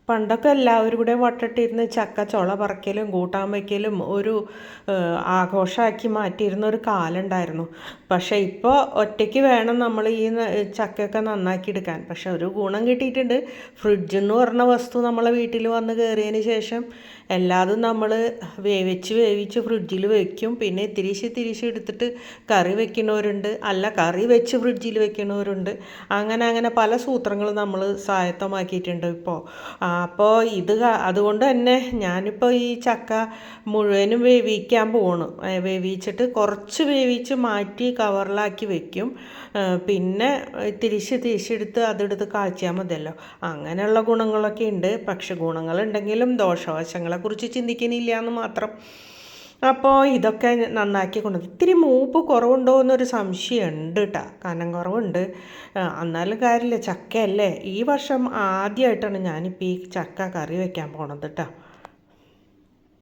പണ്ടൊക്കെ എല്ലാവരും കൂടെ വട്ടമിട്ടിരുന്ന് ചക്ക ചുള പറിക്കലും കൂട്ടാൻ വയ്ക്കലും ഒരു ആഘോഷമാക്കി മാറ്റിയിരുന്ന ഒരു കാലം ഉണ്ടായിരുന്നു. പക്ഷേ ഇപ്പോൾ ഒറ്റയ്ക്ക് വേണം നമ്മൾ ഈ ചക്കയൊക്കെ നന്നാക്കി എടുക്കാൻ. പക്ഷെ ഒരു ഗുണം കിട്ടിയിട്ടുണ്ട്. ഫ്രിഡ്ജെന്ന് പറഞ്ഞ വസ്തു നമ്മളെ വീട്ടിൽ വന്ന് കയറിയതിന് ശേഷം എല്ലാതും നമ്മൾ വേവിച്ച് ഫ്രിഡ്ജിൽ വെക്കും. പിന്നെ തിരിച്ച് എടുത്തിട്ട് കറി വെക്കുന്നവരുണ്ട്, അല്ല കറി വെച്ച് ഫ്രിഡ്ജിൽ വെക്കുന്നവരുണ്ട്. അങ്ങനെ പല സൂത്രങ്ങൾ നമ്മൾ സ്വായത്തമാക്കിയിട്ടുണ്ട് ഇപ്പോൾ. അപ്പോൾ അതുകൊണ്ട് തന്നെ ഞാനിപ്പോൾ ഈ ചക്ക മുഴുവനും വേവിക്കാൻ പോണു. വേവിച്ചിട്ട് കുറച്ച് വേവിച്ച് മാറ്റി കവറിലാക്കി വെക്കും. പിന്നെ തിരിച്ചെടുത്ത് അതെടുത്ത് കാഴ്ചയാൽ മതിയല്ലോ. അങ്ങനെയുള്ള ഗുണങ്ങളൊക്കെ ഉണ്ട്. പക്ഷെ ഗുണങ്ങളുണ്ടെങ്കിലും ദോഷവശങ്ങളെക്കുറിച്ച് ചിന്തിക്കുന്നില്ല എന്ന് മാത്രം. അപ്പോൾ ഇതൊക്കെ നന്നാക്കി ഇത്തിരി മൂപ്പ് കുറവുണ്ടോ എന്നൊരു സംശയമുണ്ട് കേട്ടോ. കനം കുറവുണ്ട്. എന്നാലും കാര്യമില്ല, ചക്കയല്ലേ. ഈ വർഷം ആദ്യമായിട്ടാണ് ഞാനിപ്പോൾ ഈ ചക്ക കറി വയ്ക്കാൻ പോണത് കേട്ടോ.